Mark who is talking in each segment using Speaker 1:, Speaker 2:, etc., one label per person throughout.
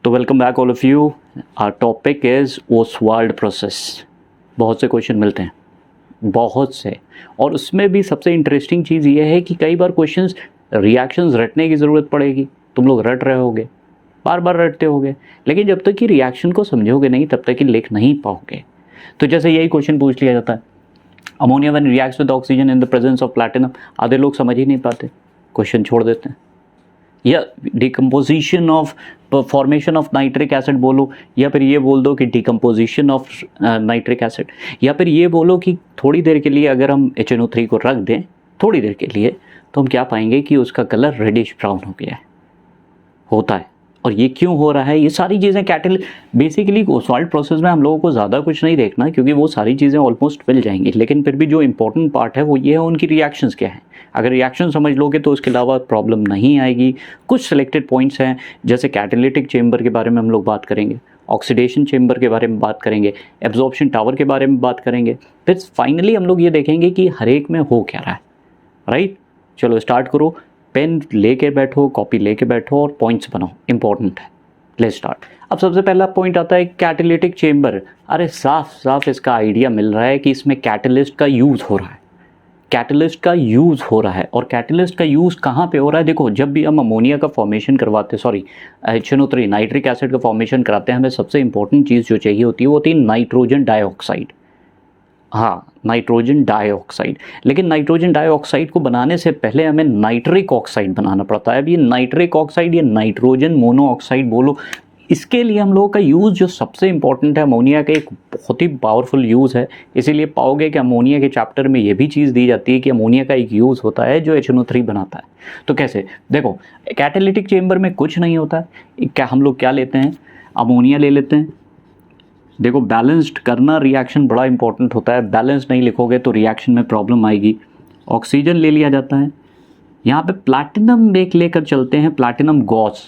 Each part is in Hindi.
Speaker 1: तो welcome back all of you. Our topic is Ostwald process. बहुत से क्वेश्चन मिलते हैं, बहुत से, और उसमें भी सबसे इंटरेस्टिंग चीज़ ये है कि कई बार क्वेश्चंस रिएक्शंस रटने की ज़रूरत पड़ेगी। तुम लोग रट रहे होगे, बार बार रटते होगे, लेकिन जब तक कि रिएक्शन को समझोगे नहीं तब तक कि लिख नहीं पाओगे। तो जैसे यही क्वेश्चन पूछ लिया जाता है, ammonia when reacts with oxygen in the presence of platinum. आधे लोग समझ ही नहीं पाते, क्वेश्चन छोड़ देते हैं। या decomposition of formation of nitric acid बोलो, या फिर ये बोल दो कि डिकम्पोजिशन ऑफ नाइट्रिक एसिड, या फिर ये बोलो कि थोड़ी देर के लिए अगर हम HNO3 को रख दें थोड़ी देर के लिए तो हम क्या पाएंगे कि उसका कलर रेडिश ब्राउन हो गया है, होता है। और ये क्यों हो रहा है, ये सारी चीज़ें बेसिकली ओसवाल्ड प्रोसेस में हम लोगों को ज़्यादा कुछ नहीं देखना, क्योंकि वो सारी चीज़ें ऑलमोस्ट मिल जाएंगी, लेकिन फिर भी जो इंपॉर्टेंट पार्ट है वो ये है उनकी रिएक्शंस क्या हैं। अगर रिएक्शन समझ लोगे तो उसके अलावा प्रॉब्लम नहीं आएगी। कुछ सिलेक्टेड पॉइंट्स हैं, जैसे कैटालिटिक चेंबर के बारे में हम लोग बात करेंगे, ऑक्सीडेशन चेंबर के बारे में बात करेंगे, एब्जॉर्प्शन टावर के बारे में बात करेंगे, फिर फाइनली हम लोग ये देखेंगे कि हर एक में हो क्या रहा है। राइट, चलो स्टार्ट करो। पेन लेके बैठो, कॉपी लेके बैठो और पॉइंट्स बनाओ, इंपॉर्टेंट है। Let's start. अब सबसे पहला पॉइंट आता है कैटालिटिक चेंबर। अरे साफ साफ इसका आइडिया मिल रहा है कि इसमें कैटलिस्ट का यूज़ हो रहा है, कैटलिस्ट का यूज़ हो रहा है। और कैटलिस्ट का यूज़ कहाँ पे हो रहा है? देखो, जब भी हम अमोनिया का फॉर्मेशन करवाते, HNO3 नाइट्रिक एसिड का फॉर्मेशन कराते हैं, हमें सबसे इंपॉर्टेंट चीज़ जो चाहिए होती है वो होती है नाइट्रोजन डाइऑक्साइड। हाँ, नाइट्रोजन डाइऑक्साइड। लेकिन नाइट्रोजन डाइऑक्साइड को बनाने से पहले हमें नाइट्रिक ऑक्साइड बनाना पड़ता है। अब ये नाइट्रिक ऑक्साइड या नाइट्रोजन मोनोऑक्साइड बोलो, इसके लिए हम लोगों का यूज़ जो सबसे इंपॉर्टेंट है, अमोनिया का एक बहुत ही पावरफुल यूज़ है। इसीलिए पाओगे कि अमोनिया के चैप्टर में ये भी चीज़ दी जाती है कि अमोनिया का एक यूज़ होता है जो HNO3 बनाता है। तो कैसे? देखो, कैटालिटिक चेंबर में कुछ नहीं होता है। क्या हम लोग क्या लेते हैं? अमोनिया ले लेते हैं। देखो, बैलेंस्ड करना रिएक्शन बड़ा इंपॉर्टेंट होता है। बैलेंस नहीं लिखोगे तो रिएक्शन में प्रॉब्लम आएगी। ऑक्सीजन ले लिया जाता है। यहाँ पे प्लैटिनम एक लेकर चलते हैं, प्लैटिनम गॉस।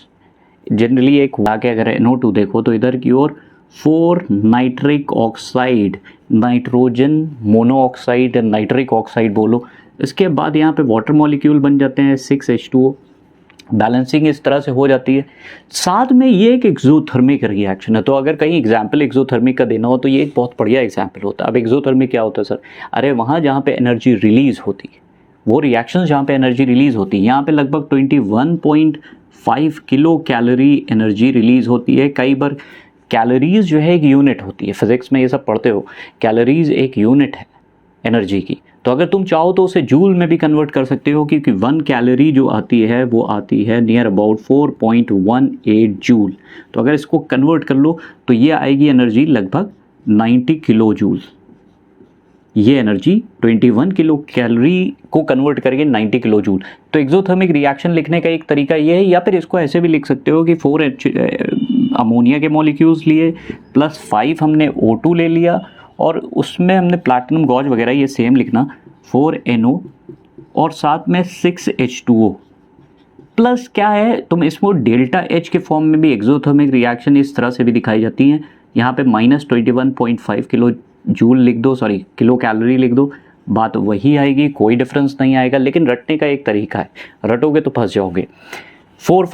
Speaker 1: जनरली एक आके अगर NO2 देखो तो इधर की ओर 4 nitric oxide, nitrogen monoxide, nitric oxide बोलो। इसके बाद यहाँ पे वाटर मॉलिक्यूल बन जाते हैं 6H2O। बैलेंसिंग इस तरह से हो जाती है। साथ में ये एक एक्सोथर्मिक रिएक्शन है। तो अगर कहीं एग्जाम्पल एक्सोथर्मिक का देना हो तो ये एक बहुत बढ़िया एग्जाम्पल होता है। अब एक्सोथर्मिक क्या होता है सर? अरे वहाँ जहाँ पे एनर्जी रिलीज होती है, वो रिएक्शन जहाँ पे एनर्जी रिलीज होती है, यहाँ पे लगभग 21.5 किलो कैलोरी एनर्जी रिलीज होती है। कई बार कैलोरीज जो है एक यूनिट होती है, फिजिक्स में ये सब पढ़ते हो, कैलोरीज एक यूनिट है एनर्जी की। तो अगर तुम चाहो तो उसे जूल में भी कन्वर्ट कर सकते हो, क्योंकि 1 कैलोरी जो आती है वो आती है नियर अबाउट 4.18 जूल। तो अगर इसको कन्वर्ट कर लो तो ये आएगी एनर्जी लगभग 90 किलो जूल। ये एनर्जी 21 किलो कैलोरी को कन्वर्ट करके 90 किलो जूल। तो एक्सोथर्मिक रिएक्शन लिखने का एक तरीका ये है, या फिर इसको ऐसे भी लिख सकते हो कि 4 अमोनिया के मॉलिक्यूल्स लिए प्लस 5 हमने O2 ले लिया, और उसमें हमने प्लैटिनम गॉज वगैरह, ये सेम लिखना 4NO और साथ में 6H2O प्लस क्या है, तुम इसको डेल्टा H के फॉर्म में भी एक्सोथर्मिक रिएक्शन इस तरह से भी दिखाई जाती हैं। यहाँ पे -21.5 किलो जूल लिख दो, किलो कैलोरी लिख दो, बात वही आएगी, कोई डिफरेंस नहीं आएगा। लेकिन रटने का एक तरीका है, रटोगे तो फंस जाओगे। 4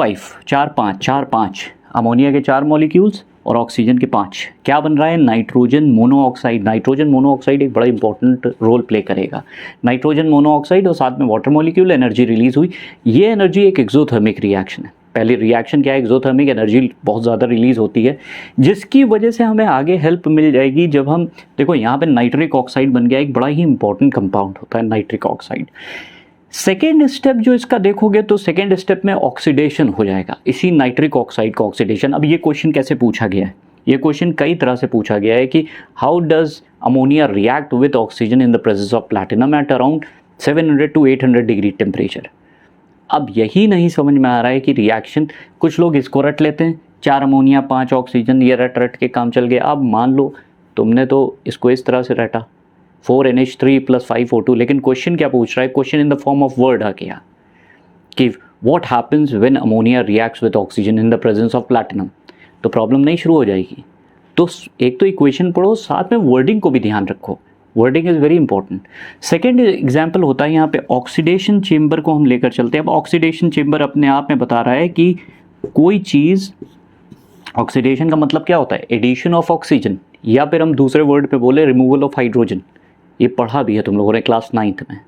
Speaker 1: 5 अमोनिया के 4 मॉलिक्यूल्स और ऑक्सीजन के 5, क्या बन रहा है? Nitrogen monoxide. नाइट्रोजन मोनोऑक्साइड एक बड़ा इंपॉर्टेंट रोल प्ले करेगा। नाइट्रोजन मोनोऑक्साइड और साथ में वाटर मॉलिक्यूल, एनर्जी रिलीज हुई। ये एनर्जी एक एक्सोथर्मिक रिएक्शन है। पहले रिएक्शन क्या है? एक्सोथर्मिक एनर्जी बहुत ज़्यादा रिलीज होती है, जिसकी वजह से हमें आगे हेल्प मिल जाएगी। जब हम देखो यहाँ पे नाइट्रिक ऑक्साइड बन गया, एक बड़ा ही इंपॉर्टेंट कंपाउंड होता है नाइट्रिक ऑक्साइड। सेकेंड स्टेप जो इसका देखोगे तो सेकेंड स्टेप में ऑक्सीडेशन हो जाएगा, इसी नाइट्रिक ऑक्साइड का ऑक्सीडेशन। अब ये क्वेश्चन कैसे पूछा गया है? ये क्वेश्चन कई तरह से पूछा गया है कि how does ammonia react with oxygen in the presence of platinum at around 700 to 800 degree temperature. अब यही नहीं समझ में आ रहा है कि रिएक्शन, कुछ लोग इसको रट लेते हैं, 4 अमोनिया 5 ऑक्सीजन, ये रट के काम चल गया। अब मान लो तुमने तो इसको इस तरह से रटा 4NH3 + 5O2, लेकिन क्वेश्चन क्या पूछ रहा है? Question in the form of word आ गया कि what happens when ammonia reacts with oxygen in the presence of platinum. तो प्रॉब्लम नहीं शुरू हो जाएगी। तो एक तो इक्वेशन पढ़ो, साथ में वर्डिंग को भी ध्यान रखो। Wording is very important. Second example होता है यहाँ पे ऑक्सीडेशन चेंबर को हम लेकर चलते हैं। अब ऑक्सीडेशन चेंबर अपने आप में बता रहा है कि कोई चीज़ ऑक्सीडेशन का मतलब क्या होता है? एडिशन ऑफ ऑक्सीजन, या फिर हम दूसरे वर्ड पे बोले रिमूवल ऑफ हाइड्रोजन। ये पढ़ा भी है तुम लोगों ने क्लास 9th में।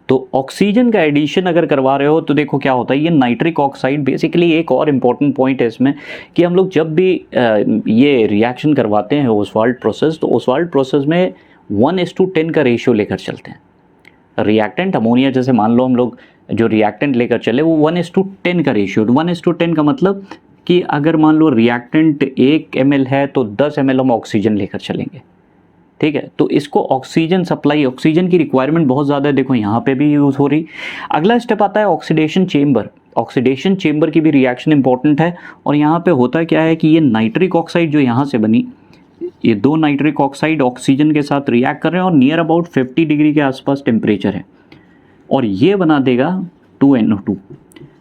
Speaker 1: तो ऑक्सीजन का एडिशन अगर करवा रहे हो तो देखो क्या होता है, ये नाइट्रिक ऑक्साइड बेसिकली। एक और इम्पॉर्टेंट पॉइंट है इसमें कि हम लोग जब भी ये रिएक्शन करवाते हैं ओसवाल्ड प्रोसेस, तो ओसवाल्ड प्रोसेस में 1:10 का रेशियो लेकर चलते हैं। रिएक्टेंट अमोनिया जैसे मान लो हम लोग जो रिएक्टेंट लेकर चले वो 1:10 का रेशियो। 1:10 का मतलब कि अगर मान लो रिएक्टेंट 1 ml है तो 10 ml हम ऑक्सीजन लेकर चलेंगे, ठीक है। तो इसको ऑक्सीजन सप्लाई, ऑक्सीजन की रिक्वायरमेंट बहुत ज़्यादा है, देखो यहाँ पे भी यूज़ हो रही। अगला स्टेप आता है ऑक्सीडेशन चेम्बर। ऑक्सीडेशन चेम्बर की भी रिएक्शन इंपॉर्टेंट है। और यहाँ पे होता क्या है कि ये नाइट्रिक ऑक्साइड जो यहाँ से बनी, ये 2 नाइट्रिक ऑक्साइड ऑक्सीजन के साथ रिएक्ट कर रहे हैं और नियर अबाउट 50 डिग्री के आसपास टेम्परेचर है, और ये बना देगा 2NO2।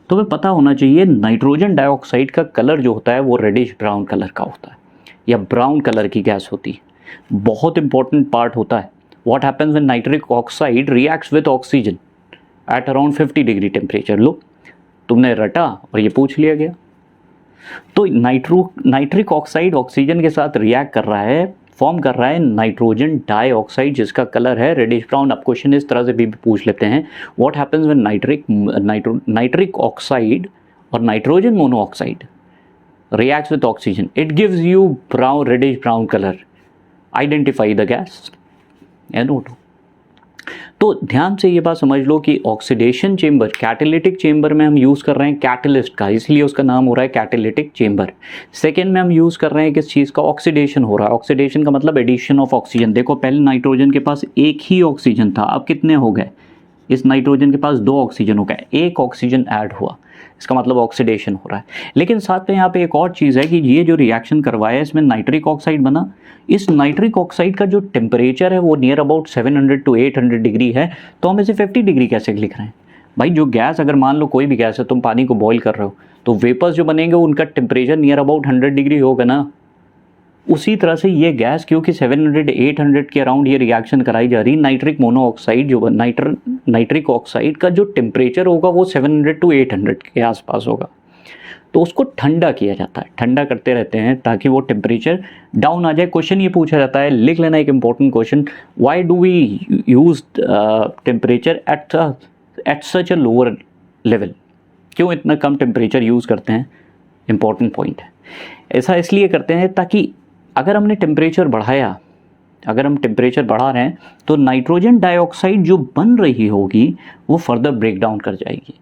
Speaker 1: तो हमें पता होना चाहिए नाइट्रोजन डाइऑक्साइड का कलर जो होता है वो रेडिश ब्राउन कलर का होता है, या ब्राउन कलर की गैस होती है। बहुत इंपॉर्टेंट पार्ट होता है। What happens when nitric oxide reacts with oxygen at around 50 degree temperature. लो, तुमने रटा और ये पूछ लिया गया। तो नाइट्रिक ऑक्साइड ऑक्सीजन के साथ रिएक्ट कर रहा है, फॉर्म कर रहा है नाइट्रोजन डाइऑक्साइड जिसका कलर है रेडिश ब्राउन। अब क्वेश्चन इस तरह से भी पूछ लेते हैं, what happens when nitric oxide और nitrogen monoxide reacts with oxygen, it gives you reddish brown color. Identify the gas, NO2। तो ध्यान से ये बात समझ लो कि ऑक्सीडेशन चेम्बर, कैटालिटिक चेम्बर में हम यूज़ कर रहे हैं कैटलिस्ट का, इसलिए उसका नाम हो रहा है कैटालिटिक चेम्बर। सेकेंड में हम यूज़ कर रहे हैं किस चीज़ का? ऑक्सीडेशन हो रहा है। ऑक्सीडेशन का मतलब एडिशन ऑफ ऑक्सीजन। देखो पहले नाइट्रोजन के पास एक ही ऑक्सीजन था, अब कितने हो गए? इस नाइट्रोजन के पास 2 ऑक्सीजन हो गए, 1 ऑक्सीजन ऐड हुआ, इसका मतलब ऑक्सीडेशन हो रहा है। लेकिन साथ में यहाँ पे एक और चीज़ है कि ये जो रिएक्शन करवाया इसमें नाइट्रिक ऑक्साइड बना। इस नाइट्रिक ऑक्साइड का जो टेम्परेचर है वो नियर अबाउट 700 to 800 डिग्री है, तो हम इसे 50 डिग्री कैसे लिख रहे हैं? भाई जो गैस, अगर मान लो कोई भी गैस है, तुम पानी को बॉईल कर रहे हो तो वेपर्स जो बनेंगे उनका टेम्परेचर नियर अबाउट 100 डिग्री होगा ना। उसी तरह से ये गैस क्योंकि 700-800 के अराउंड ये रिएक्शन कराई जा रही, नाइट्रिक मोनोऑक्साइड जो नाइट्रिक ऑक्साइड का जो टेम्परेचर होगा वो 700 to 800 के आसपास होगा। तो उसको ठंडा किया जाता है, ठंडा करते रहते हैं ताकि वो टेम्परेचर डाउन आ जाए। क्वेश्चन ये पूछा जाता है, लिख लेना एक important question, why do we use temperature at such a lower level? क्यों इतना कम टेम्परेचर यूज़ करते हैं? इंपॉर्टेंट पॉइंट है। ऐसा इसलिए करते हैं ताकि अगर हमने टेम्परेचर बढ़ाया, अगर हम टेम्परेचर बढ़ा रहे हैं तो नाइट्रोजन डाइऑक्साइड जो बन रही होगी वो फर्दर ब्रेक डाउन कर जाएगी,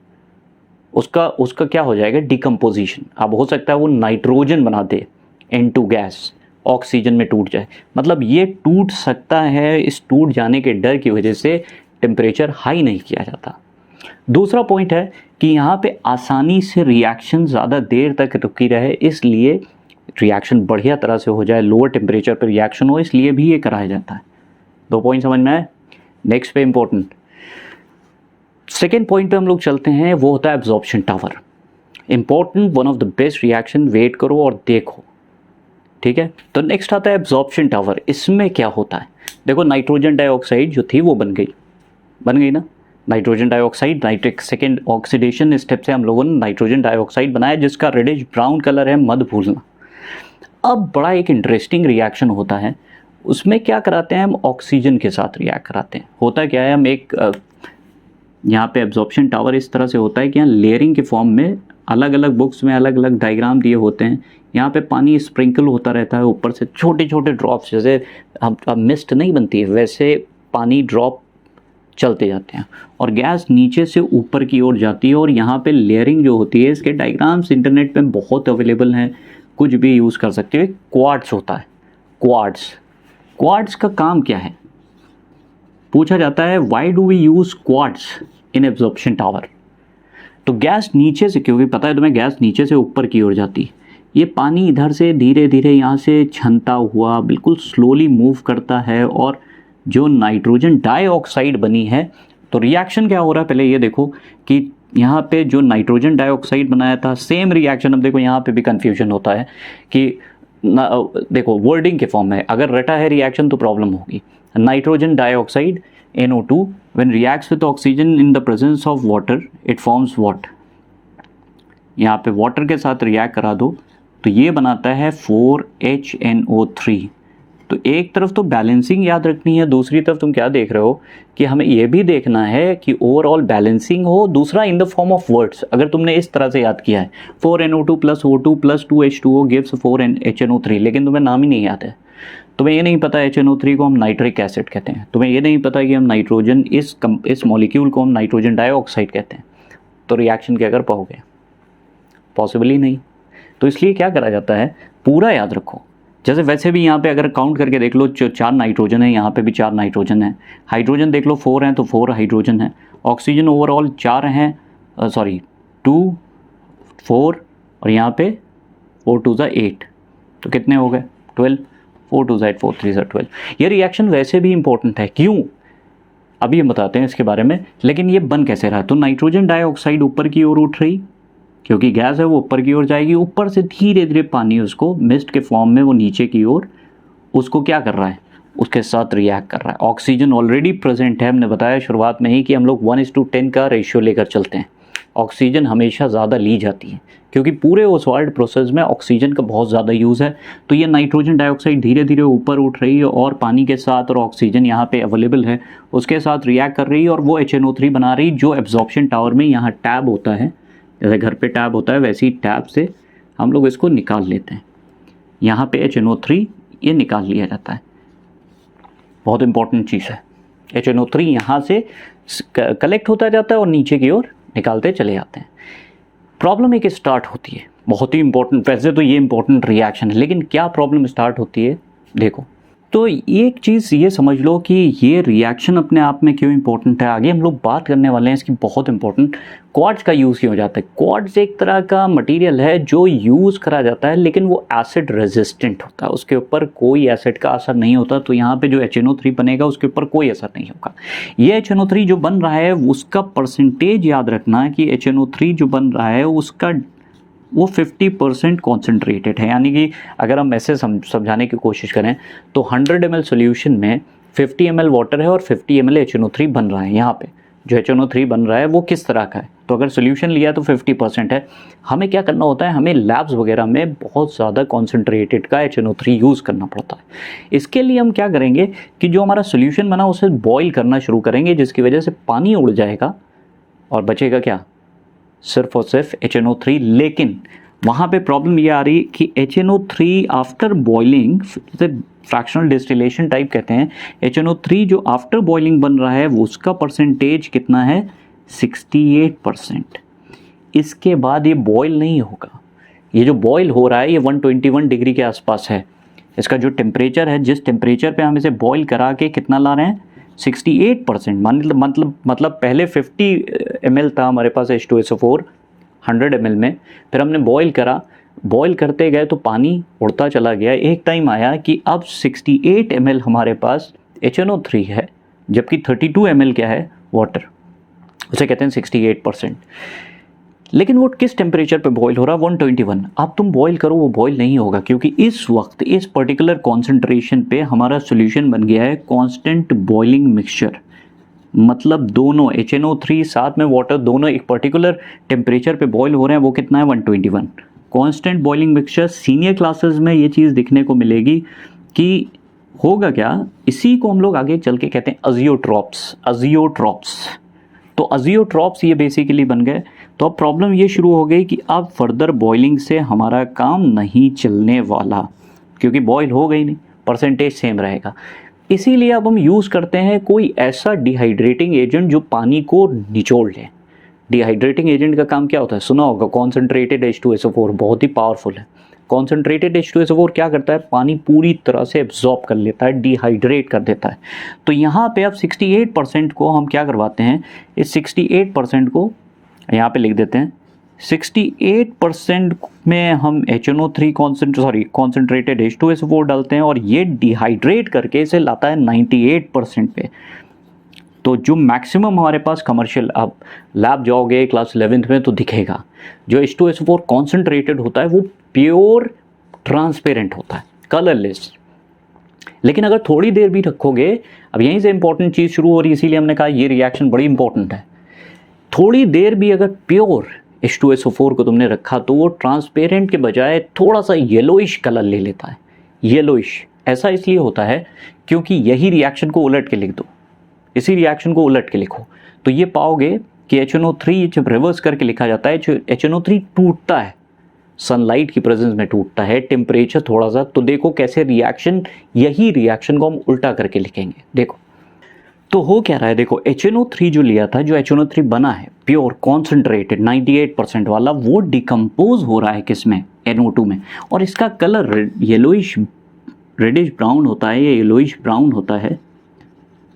Speaker 1: उसका क्या हो जाएगा? डिकम्पोजिशन। अब हो सकता है वो नाइट्रोजन बना दे N2 गैस, ऑक्सीजन में टूट जाए, मतलब ये टूट सकता है। इस टूट जाने के डर की वजह से टेम्परेचर हाई नहीं किया जाता। दूसरा पॉइंट है कि यहाँ पे आसानी से रिएक्शन ज़्यादा देर तक रुकी रहे, इसलिए रिएक्शन बढ़िया तरह से हो जाए, लोअर टेम्परेचर पर रिएक्शन हो, इसलिए भी ये कराया जाता है। 2 पॉइंट समझ में आए? नेक्स्ट पे इंपॉर्टेंट सेकेंड पॉइंट पे हम लोग चलते हैं, वो होता है absorption tower. Important, one of the best reaction, wait करो और देखो, ठीक है। तो नेक्स्ट आता है एब्जॉर्प्शन टावर। इसमें क्या होता है? देखो नाइट्रोजन डाइऑक्साइड जो थी वो बन गई ना, nitrogen dioxide, nitric second oxidation step से हम लोगों ने नाइट्रोजन डाइऑक्साइड बनाया जिसका रेडिश ब्राउन कलर है, मत भूलना। अब बड़ा एक इंटरेस्टिंग रिएक्शन होता है, उसमें क्या कराते हैं हम? ऑक्सीजन के साथ रिएक्ट कराते हैं। होता क्या है, हम एक यहाँ पे एब्जॉर्प्शन टावर इस तरह से होता है कि यहाँ लेयरिंग के फॉर्म में अलग अलग बुक्स में अलग अलग डायग्राम दिए होते हैं। यहाँ पे पानी स्प्रिंकल होता रहता है ऊपर से, छोटे छोटे ड्रॉप्स, जैसे अब मिस्ट नहीं बनती है वैसे पानी ड्रॉप चलते जाते हैं और गैस नीचे से ऊपर की ओर जाती है। और यहाँ पे लेयरिंग जो होती है, इसके डायग्राम्स इंटरनेट पे बहुत अवेलेबल हैं, कुछ भी यूज़ कर सकते हो। क्वार्ट्स होता है, क्वार्ट्स का काम क्या है? पूछा जाता है why do we use quartz in absorption tower? तो गैस नीचे से, क्योंकि पता है तुम्हें गैस नीचे से ऊपर की ओर जाती है, ये पानी इधर से धीरे धीरे यहाँ से छनता हुआ बिल्कुल स्लोली मूव करता है और जो नाइट्रोजन डाइऑक्साइड बनी है, तो रिएक्शन क्या हो रहा है पहले ये देखो कि यहाँ पे जो नाइट्रोजन डाइऑक्साइड बनाया था सेम रिएक्शन। अब देखो यहाँ पे भी कंफ्यूजन होता है कि देखो वर्डिंग के फॉर्म में अगर रटा है रिएक्शन तो प्रॉब्लम होगी। Nitrogen dioxide NO2 when reacts with oxygen in the presence of water it forms what? यहाँ पे वाटर के साथ रिएक्ट करा दो तो ये बनाता है 4HNO3। तो एक तरफ तो बैलेंसिंग याद रखनी है, दूसरी तरफ तुम क्या देख रहे हो कि हमें ये भी देखना है कि ओवरऑल बैलेंसिंग हो, दूसरा इन द फॉर्म ऑफ वर्ड्स। अगर तुमने इस तरह से याद किया है 4NO2 plus O2 plus 2H2O gives 4HNO3, लेकिन तुम्हें नाम ही नहीं याद है, तुम्हें ये नहीं पता HNO3 को हम नाइट्रिक एसिड कहते हैं, तुम्हें ये नहीं पता कि हम नाइट्रोजन इस मॉलिक्यूल को हम नाइट्रोजन डाइऑक्साइड कहते हैं, तो रिएक्शन क्या कर पाओगे? पॉसिबल ही नहीं। तो इसलिए क्या करा जाता है, पूरा याद रखो। जैसे वैसे भी यहाँ पे अगर काउंट करके देख लो, 4 नाइट्रोजन है, यहाँ पे भी 4 नाइट्रोजन है, हाइड्रोजन देख लो 4 हैं तो 4 हाइड्रोजन है, ऑक्सीजन ओवरऑल 4 हैं, 2 4 और यहाँ पे 4 2 8, तो कितने हो गए? 12। 4 2 8 4 3 12। ये रिएक्शन वैसे भी इंपॉर्टेंट है, क्यों अभी हम बताते हैं इसके बारे में। लेकिन ये बन कैसे रहा? तो नाइट्रोजन डाइऑक्साइड ऊपर की ओर उठ रही, क्योंकि गैस है वो ऊपर की ओर जाएगी, ऊपर से धीरे धीरे पानी उसको मिस्ट के फॉर्म में वो नीचे की ओर उसको क्या कर रहा है, उसके साथ रिएक्ट कर रहा है। ऑक्सीजन ऑलरेडी प्रेजेंट है, हमने बताया शुरुआत में ही कि हम लोग 1:10 का रेशियो लेकर चलते हैं। ऑक्सीजन हमेशा ज़्यादा ली जाती है, क्योंकि पूरे ओसवाल्ड प्रोसेस में ऑक्सीजन का बहुत ज़्यादा यूज़ है। तो ये नाइट्रोजन डाइऑक्साइड धीरे धीरे ऊपर उठ रही है और पानी के साथ, और ऑक्सीजन यहाँ पे अवेलेबल है, उसके साथ रिएक्ट कर रही है और वो HNO3 बना रही, जो एब्जॉर्प्शन टावर में यहाँ टैब होता है, जैसे घर पे टैब होता है वैसे ही टैब से हम लोग इसको निकाल लेते हैं। यहाँ पे HNO3 ये निकाल लिया जाता है, बहुत इंपॉर्टेंट चीज़ है। HNO3 यहाँ से कलेक्ट होता जाता है और नीचे की ओर निकालते चले जाते हैं। प्रॉब्लम एक स्टार्ट होती है, बहुत ही इंपॉर्टेंट, वैसे तो ये इंपॉर्टेंट रिएक्शन है, लेकिन क्या प्रॉब्लम स्टार्ट होती है देखो। तो एक चीज़ ये समझ लो कि ये रिएक्शन अपने आप में क्यों इंपॉर्टेंट है, आगे हम लोग बात करने वाले हैं इसकी, बहुत इंपॉर्टेंट। क्वार्ट्ज का यूज़ क्यों हो जाता है? क्वार्ट्ज एक तरह का मटेरियल है जो यूज़ करा जाता है, लेकिन वो एसिड रेजिस्टेंट होता है, उसके ऊपर कोई एसिड का असर नहीं होता। तो यहाँ पे जो HNO3 बनेगा उसके ऊपर कोई असर नहीं होगा। ये HNO3 जो बन रहा है उसका परसेंटेज याद रखना कि HNO3 जो बन रहा है उसका वो 50% कॉन्सेंट्रेटेड है। यानी कि अगर हम ऐसे समझाने की कोशिश करें तो 100 ml सोल्यूशन में 50 ml वाटर है और 50 ml HNO3 बन रहा है। यहाँ पे जो HNO3 बन रहा है वो किस तरह का है? तो अगर सोल्यूशन लिया तो 50% है। हमें क्या करना होता है, हमें लैब्स वगैरह में बहुत ज़्यादा कॉन्सेंट्रेटेड का HNO3 यूज़ करना पड़ता है। इसके लिए हम क्या करेंगे कि जो हमारा सोल्यूशन बना उसे बॉयल करना शुरू करेंगे, जिसकी वजह से पानी उड़ जाएगा और बचेगा क्या? सिर्फ और सिर्फ HNO3। लेकिन वहाँ पे प्रॉब्लम ये आ रही कि HNO3 आफ्टर बॉइलिंग, जैसे फ्रैक्शनल डिस्टिलेशन टाइप कहते हैं, HNO3 जो आफ्टर बॉइलिंग बन रहा है वो उसका परसेंटेज कितना है? 68%। इसके बाद ये बॉयल नहीं होगा। ये जो बॉयल हो रहा है ये 121 डिग्री के आसपास है। इसका जो टेम्परेचर है, जिस टेम्परेचर पे हम इसे बॉयल करा के कितना ला रहे हैं? 68%। मतलब पहले 50 ml था हमारे पास H2SO4 100 ml में, फिर हमने बॉयल करा, बॉयल करते गए तो पानी उड़ता चला गया। एक टाइम आया कि अब 68 ml हमारे पास HNO3 है, जबकि 32 ml क्या है? वाटर। उसे कहते हैं 68%। लेकिन वो किस टेम्परेचर पे बॉईल हो रहा है? 121। अब तुम बॉईल करो वो बॉईल नहीं होगा, क्योंकि इस वक्त इस पर्टिकुलर कॉन्सेंट्रेशन पे हमारा सॉल्यूशन बन गया है कांस्टेंट बॉइलिंग मिक्सचर। मतलब दोनों HNO3 साथ में वाटर दोनों एक पर्टिकुलर टेम्परेचर पे बॉईल हो रहे हैं। वो कितना है? 121। Constant boiling mixture. Senior classes में ये चीज़ दिखने को मिलेगी कि होगा क्या, इसी को हम लोग आगे चल के कहते हैं अजियोट्रॉप्स। तो अजियोट्रॉप्स ये बेसिकली बन गए। तो अब प्रॉब्लम ये शुरू हो गई कि अब फर्दर बॉइलिंग से हमारा काम नहीं चलने वाला, क्योंकि बॉयल हो गई नहीं, परसेंटेज सेम रहेगा। इसीलिए अब हम यूज़ करते हैं कोई ऐसा डिहाइड्रेटिंग एजेंट जो पानी को निचोड़ ले। डिहाइड्रेटिंग एजेंट का काम क्या होता है? सुना होगा, कॉन्सेंट्रेटेड H2SO4, बहुत ही पावरफुल है। कॉन्सेंट्रेटेड H2SO4 क्या करता है? पानी पूरी तरह से एब्जॉर्ब कर लेता है, डिहाइड्रेट कर देता है। तो यहाँ पे अब 68% को हम क्या करवाते हैं, इस 68% को यहाँ पे लिख देते हैं। 68% में हम HNO3 कॉन्सेंट्रेटेड H2SO4 डालते हैं और ये डिहाइड्रेट करके इसे लाता है 98% पे। तो जो मैक्सिमम हमारे पास कमर्शियल, आप लैब जाओगे क्लास 11th में तो दिखेगा, जो H2SO4 कॉन्सेंट्रेटेड होता है वो प्योर ट्रांसपेरेंट होता है, कलरलेस। लेकिन अगर थोड़ी देर भी रखोगे, अब यहीं से इंपॉर्टेंट चीज़ शुरू हो रही है, इसीलिए हमने कहा ये रिएक्शन बड़ी इंपॉर्टेंट है। थोड़ी देर भी अगर प्योर H2SO4 को तुमने रखा तो वो ट्रांसपेरेंट के बजाय थोड़ा सा येलोइश कलर ले लेता है। येलोइश ऐसा इसलिए होता है क्योंकि यही रिएक्शन को उलट के लिख दो, इसी रिएक्शन को उलट के लिखो तो ये पाओगे कि HNO3 जब रिवर्स करके लिखा जाता है, HNO3 टूटता है, सनलाइट की प्रेजेंस में टूटता है, टेम्परेचर थोड़ा सा, तो देखो कैसे रिएक्शन, यही रिएक्शन को हम उल्टा करके लिखेंगे। देखो तो हो क्या रहा है, देखो HNO3 जो लिया था, जो HNO3 बना है प्योर कॉन्सेंट्रेटेड 98% वाला, वो डिकम्पोज हो रहा है किसमें, NO2 में, और इसका कलर येलोइश रेडिश ब्राउन होता है, ये येलोइश ब्राउन होता है,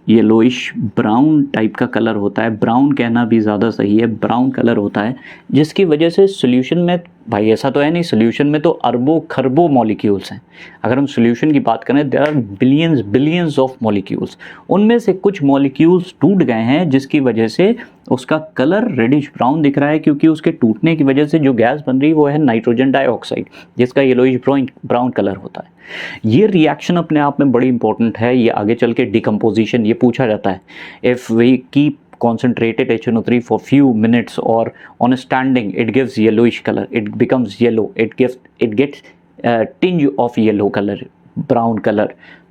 Speaker 1: येलोइश ब्राउन टाइप का कलर होता है, ब्राउन कहना भी ज़्यादा सही है, ब्राउन कलर होता है, जिसकी वजह से सोल्यूशन में, भाई ऐसा तो है नहीं, सोल्यूशन में तो अरबों खरबों मॉलिक्यूल्स हैं। अगर हम सोल्यूशन की बात करें, there are billions of molecules, उनमें से कुछ मॉलिक्यूल्स टूट गए हैं जिसकी वजह से उसका कलर रेडिश ब्राउन दिख रहा है, क्योंकि उसके टूटने की वजह से जो गैस बन रही है वो है नाइट्रोजन डाइऑक्साइड, जिसका येलोइश ब्राउन कलर होता है। ये रिएक्शन अपने आप में बड़ी इंपॉर्टेंट है, ये आगे चल के डिकम्पोजिशन ये पूछा जाता है। If we keep concentrated HNO3 for few minutes or on a standing, it gives yellowish color, it becomes yellow, it gets tinge of yellow color, brown color.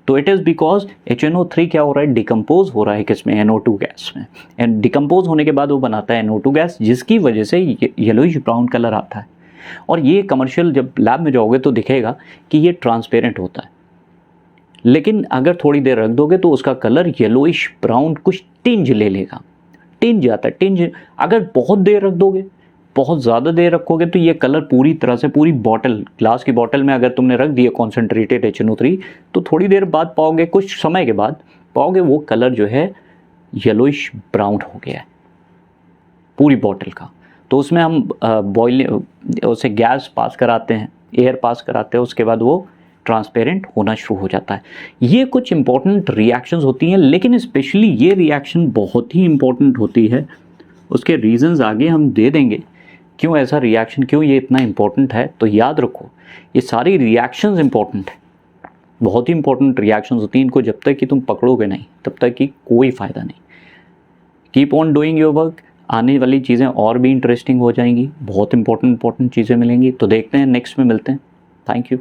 Speaker 1: तो it is because HNO3 क्या हो रहा है, डिकम्पोज हो रहा है किसमें, NO2 गैस में, एंड डिकम्पोज होने के बाद वो बनाता है NO2 गैस, जिसकी वजह से येलोइश ब्राउन कलर आता है। और ये कमर्शियल जब लैब में जाओगे तो दिखेगा कि ये ट्रांसपेरेंट होता है, लेकिन अगर थोड़ी देर रख दोगे तो उसका कलर येलोइश ब्राउन कुछ टिंज ले लेगा, टिंज आता है, टिंज। अगर बहुत देर रख दोगे, बहुत ज़्यादा देर रखोगे तो ये कलर पूरी तरह से, पूरी बॉटल, ग्लास की बॉटल में अगर तुमने रख दिया कॉन्सेंट्रेटेड HNO3, तो थोड़ी देर बाद पाओगे, कुछ समय के बाद पाओगे वो कलर जो है येलोइश ब्राउन हो गया है पूरी बॉटल का। तो उसमें हम उसे गैस पास कराते हैं, एयर पास कराते हैं, उसके बाद वो ट्रांसपेरेंट होना शुरू हो जाता है। ये कुछ इंपॉर्टेंट रिएक्शंस होती हैं, लेकिन स्पेशली ये रिएक्शन बहुत ही इंपॉर्टेंट होती है। उसके रीजंस आगे हम दे देंगे, क्यों ऐसा रिएक्शन, क्यों ये इतना इंपॉर्टेंट है। तो याद रखो ये सारी रिएक्शंस इंपॉर्टेंट है, बहुत ही इंपॉर्टेंट रिएक्शंस होती हैं। इनको जब तक कि तुम पकड़ोगे नहीं तब तक कि कोई फ़ायदा नहीं। Keep on doing your work, आने वाली चीज़ें और भी इंटरेस्टिंग हो जाएंगी, बहुत इंपॉर्टेंट चीज़ें मिलेंगी। तो देखते हैं, नेक्स्ट में मिलते हैं। Thank you.